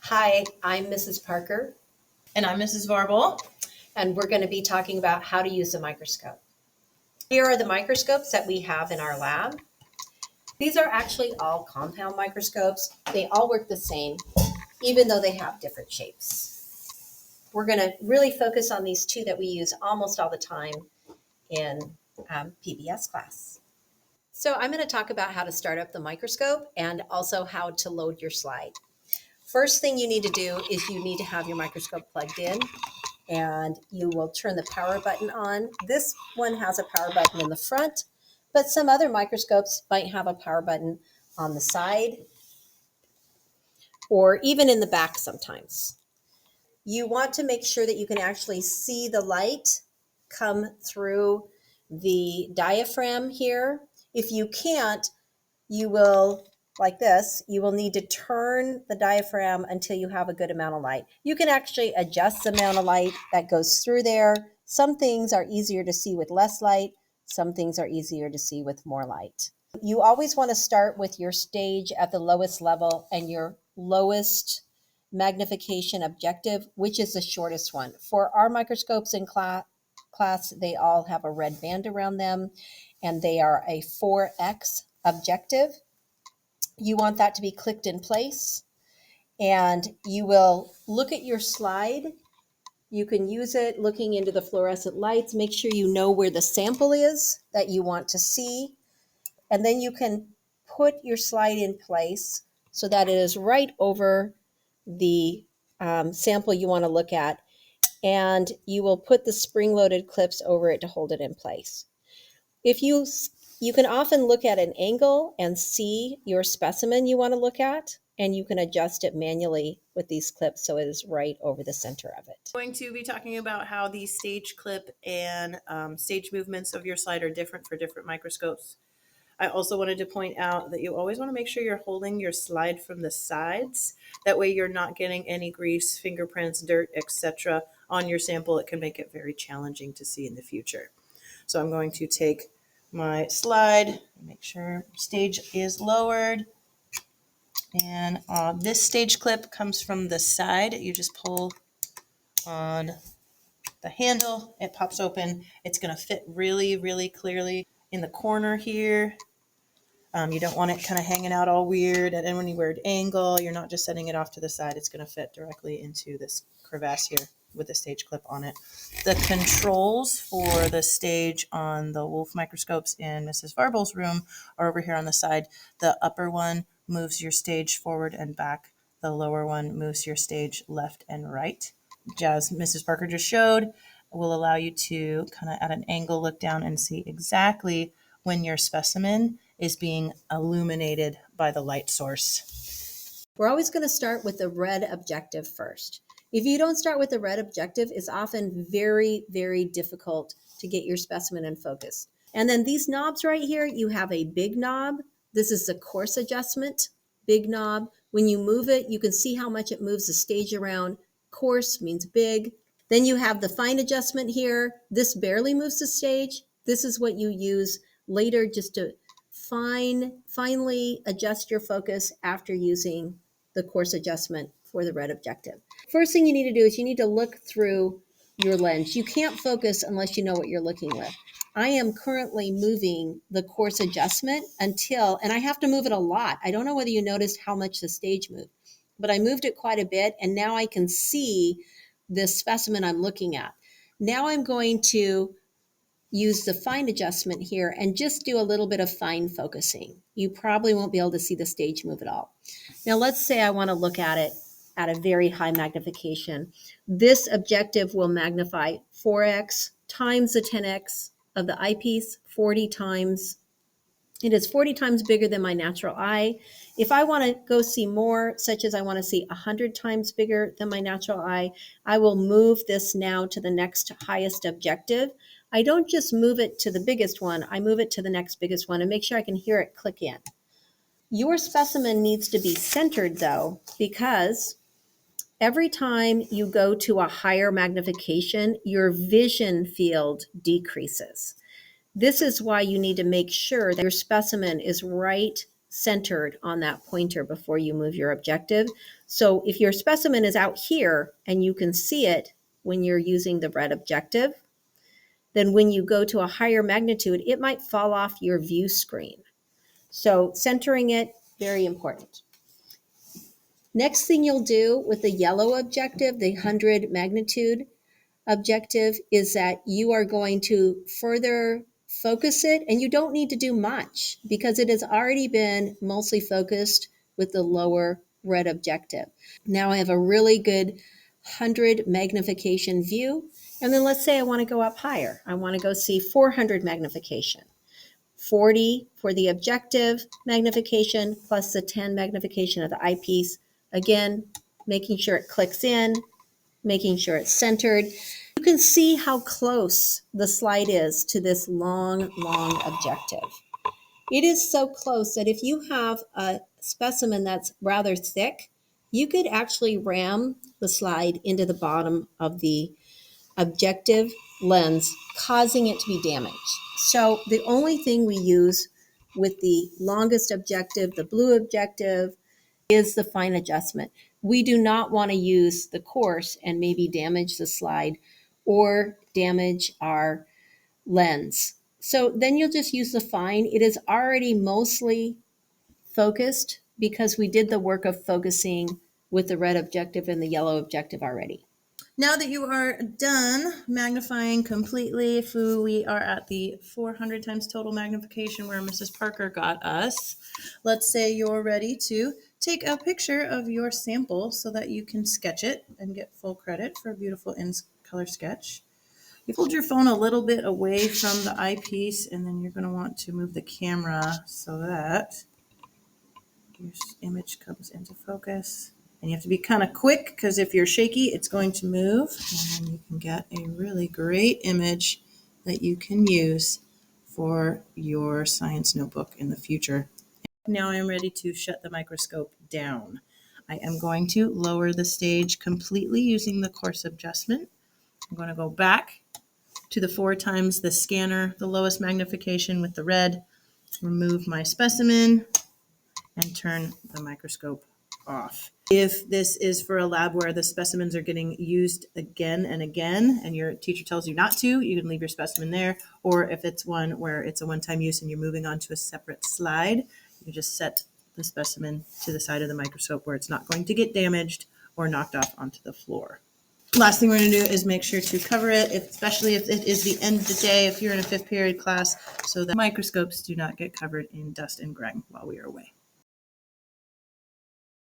Hi, I'm Mrs. Parker, And I'm Mrs. Varble. and we're going to be talking about how to use a microscope. Here are the microscopes that we have in our lab. These are actually all compound microscopes. They all work the same, even though they have different shapes. We're going to really focus on these two that we use almost all the time in PBS class. So I'm going to talk about how to start up the microscope and also how to load your slide. First thing you need to do is you need to have your microscope plugged in, and you will turn the power button on. This one has a power button in the front, but some other microscopes might have a power button on the side or even in the back sometimes. You want to make sure that you can actually see the light come through the diaphragm here. If you can't, you will, like this, you will need to turn the diaphragm until you have a good amount of light. You can actually adjust the amount of light that goes through there. Some things are easier to see with less light. Some things are easier to see with more light. You always want to start with your stage at the lowest level and your lowest magnification objective, which is the shortest one. For our microscopes in class, they all have a red band around them, and they are a 4x objective. You want that to be clicked in place, and you will look at your slide. You can use it looking into the fluorescent lights. Make sure you know where the sample is that you want to see, and then you can put your slide in place so that it is right over the sample you want to look at, and you will put the spring-loaded clips over it to hold it in place. If you can often look at an angle and see your specimen you want to look at, and you can adjust it manually with these clips so it is right over the center of it. I'm going to be talking about how the stage clip and stage movements of your slide are different for different microscopes. I also wanted to point out that you always want to make sure you're holding your slide from the sides. That way you're not getting any grease, fingerprints, dirt, etc. on your sample. It can make it very challenging to see in the future. So I'm going to take my slide, make sure stage is lowered. And this stage clip comes from the side. You just pull on the handle, it pops open. It's going to fit really, really clearly in the corner here. You don't want it kind of hanging out all weird at any weird angle. You're not just setting it off to the side. It's going to fit directly into this crevasse here with the stage clip on it. The controls for the stage on the Wolf microscopes in Mrs. Varble's room are over here on the side. The upper one moves your stage forward and back. The lower one moves your stage left and right. As Mrs. Parker just showed, will allow you to kind of at an angle look down and see exactly when your specimen is being illuminated by the light source. We're always going to start with the red objective first. If you don't start with the red objective, it's often very, very difficult to get your specimen in focus. And then these knobs right here, you have a big knob. This is the coarse adjustment, big knob. When you move it, you can see how much it moves the stage around. Coarse means big. Then you have the fine adjustment here. This barely moves the stage. This is what you use later just to finally adjust your focus after using the coarse adjustment for the red objective. First thing you need to do is you need to look through your lens. You can't focus unless you know what you're looking with. I am currently moving the coarse adjustment and I have to move it a lot. I don't know whether you noticed how much the stage moved, but I moved it quite a bit, and now I can see this specimen I'm looking at. Now I'm going to use the fine adjustment here and just do a little bit of fine focusing. You probably won't be able to see the stage move at all. Now let's say I want to look at it at a very high magnification. This objective will magnify 4x times the 10x of the eyepiece, 40 times. It is 40 times bigger than my natural eye. If I want to go see more, such as I want to see 100 times bigger than my natural eye, I will move this now to the next highest objective. I don't just move it to the biggest one, I move it to the next biggest one and make sure I can hear it click in. Your specimen needs to be centered though, because every time you go to a higher magnification, your vision field decreases. This is why you need to make sure that your specimen is right centered on that pointer before you move your objective. So if your specimen is out here and you can see it when you're using the red objective, then when you go to a higher magnitude, it might fall off your view screen. So centering it, very important. Next thing you'll do with the yellow objective, the 100 magnitude objective, is that you are going to further focus it, and you don't need to do much because it has already been mostly focused with the lower red objective. Now I have a really good 100 magnification view, and then let's say I want to go up higher. I want to go see 400 magnification. 40 for the objective magnification plus the 10 magnification of the eyepiece. Again, making sure it clicks in, making sure it's centered. You can see how close the slide is to this long, long objective. It is so close that if you have a specimen that's rather thick, you could actually ram the slide into the bottom of the objective lens, causing it to be damaged. So the only thing we use with the longest objective, the blue objective, is the fine adjustment. We do not want to use the coarse and maybe damage the slide or damage our lens. So then you'll just use the fine. It is already mostly focused because we did the work of focusing with the red objective and the yellow objective already. Now that you are done magnifying completely, if we are at the 400 times total magnification where Mrs. Parker got us, let's say you're ready to take a picture of your sample so that you can sketch it and get full credit for a beautiful in-color sketch. You hold your phone a little bit away from the eyepiece, and then you're going to want to move the camera so that your image comes into focus. And you have to be kind of quick because if you're shaky, it's going to move. And then you can get a really great image that you can use for your science notebook in the future. Now I'm ready to shut the microscope down. I am going to lower the stage completely using the coarse adjustment. I'm going to go back to the 4 times the scanner, the lowest magnification with the red, remove my specimen, and turn the microscope off. If this is for a lab where the specimens are getting used again and again, and your teacher tells you not to, you can leave your specimen there. Or if it's one where it's a one-time use and you're moving on to a separate slide, you just set the specimen to the side of the microscope where it's not going to get damaged or knocked off onto the floor. Last thing we're going to do is make sure to cover it, especially if it is the end of the day, if you're in a 5th period class, so that microscopes do not get covered in dust and grime while we are away.